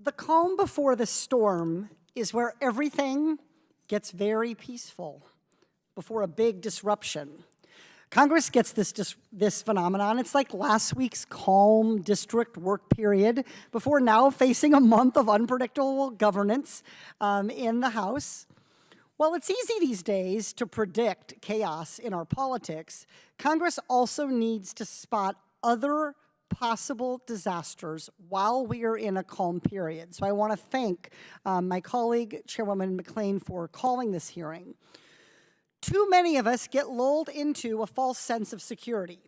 The calm before the storm is where everything gets very peaceful before a big disruption. Congress gets this phenomenon. It's like last week's calm district work period before now facing a month of unpredictable governance in the House. While it's easy these days to predict chaos in our politics, Congress also needs to spot other possible disasters while we are in a calm period. So I want to thank my colleague, Chairwoman McClain, for calling this hearing. Too many of us get lulled into a false sense of security,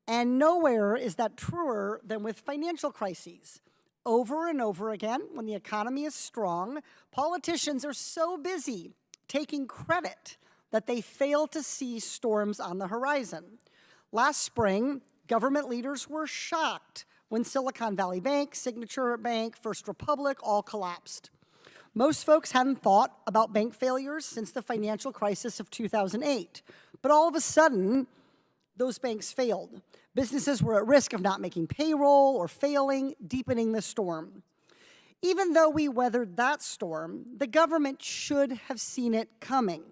and nowhere is that truer than with financial crises. Over and over again, when the economy is strong, politicians are so busy taking credit that they fail to see storms on the horizon. Last spring, government leaders were shocked when Silicon Valley Bank, Signature Bank, First Republic all collapsed. Most folks hadn't thought about bank failures since the financial crisis of 2008. But all of a sudden, those banks failed. Businesses were at risk of not making payroll or failing, deepening the storm. Even though we weathered that storm, the government should have seen it coming.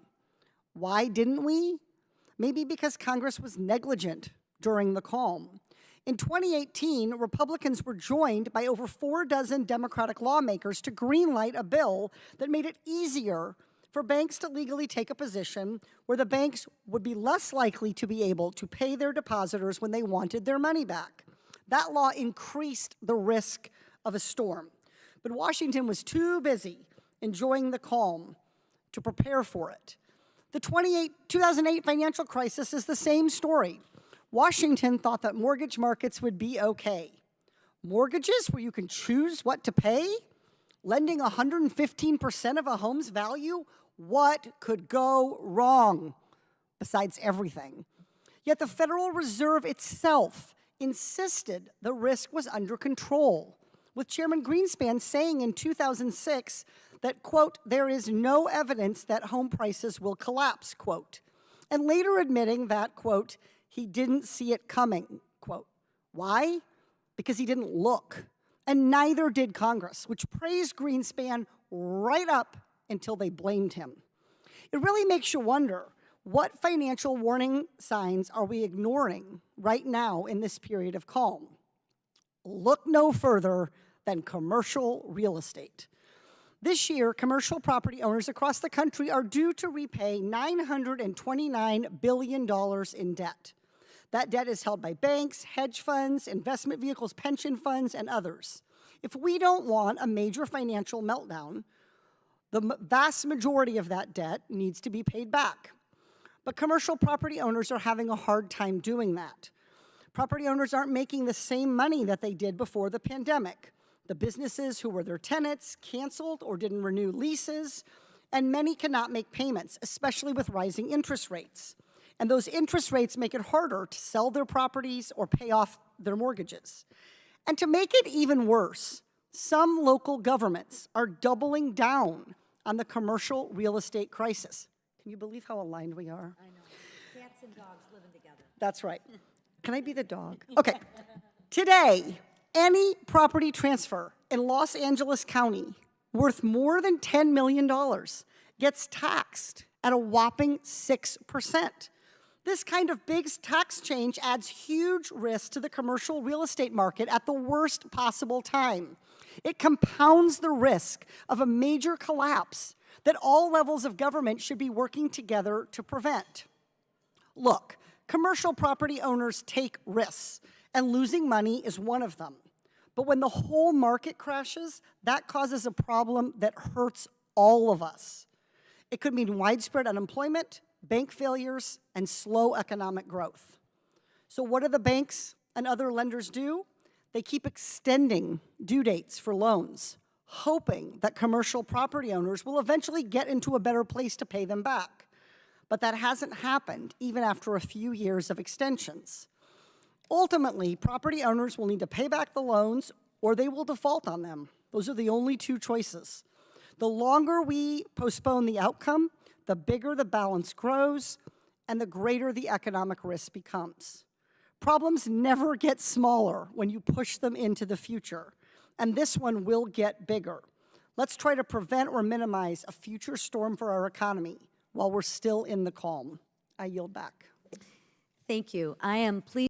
Why didn't we? Maybe because Congress was negligent during the calm. In 2018, Republicans were joined by over 4 dozen Democratic lawmakers to greenlight a bill that made it easier for banks to legally take a position where the banks would be less likely to be able to pay their depositors when they wanted their money back. That law increased the risk of a storm. But Washington was too busy enjoying the calm to prepare for it. The 2008 financial crisis is the same story. Washington thought that mortgage markets would be okay. Mortgages where you can choose what to pay? Lending 115% of a home's value? What could go wrong? Besides everything. Yet the Federal Reserve itself insisted the risk was under control, with Chairman Greenspan saying in 2006 that, quote, there is no evidence that home prices will collapse, quote, and later admitting that, quote, he didn't see it coming, quote. Why? Because he didn't look, and neither did Congress, which praised Greenspan right up until they blamed him. It really makes you wonder, what financial warning signs are we ignoring right now in this period of calm? Look no further than commercial real estate. This year, commercial property owners across the country are due to repay $929 billion in debt. That debt is held by banks, hedge funds, investment vehicles, pension funds, and others. If we don't want a major financial meltdown, the vast majority of that debt needs to be paid back. But commercial property owners are having a hard time doing that. Property owners aren't making the same money that they did before the pandemic. The businesses who were their tenants canceled or didn't renew leases, and many cannot make payments, especially with rising interest rates. And those interest rates make it harder to sell their properties or pay off their mortgages. And to make it even worse, some local governments are doubling down on the commercial real estate crisis. Can you believe how aligned we are? I know. Cats and dogs living together. That's right. Can I be the dog? Okay. Today, any property transfer in Los Angeles County worth more than $10 million gets taxed at a whopping 6%. This kind of big tax change adds huge risk to the commercial real estate market at the worst possible time. It compounds the risk of a major collapse that all levels of government should be working together to prevent. Look, commercial property owners take risks, and losing money is one of them. But when the whole market crashes, that causes a problem that hurts all of us. It could mean widespread unemployment, bank failures, and slow economic growth. So what do the banks and other lenders do? They keep extending due dates for loans, hoping that commercial property owners will eventually get into a better place to pay them back. But that hasn't happened even after a few years of extensions. Ultimately, property owners will need to pay back the loans or they will default on them. Those are the only two choices. The longer we postpone the outcome, the bigger the balance grows and the greater the economic risk becomes. Problems never get smaller when you push them into the future. and this one will get bigger. Let's try to prevent or minimize a future storm for our economy while we're still in the calm. I yield back. Thank you. I am pleased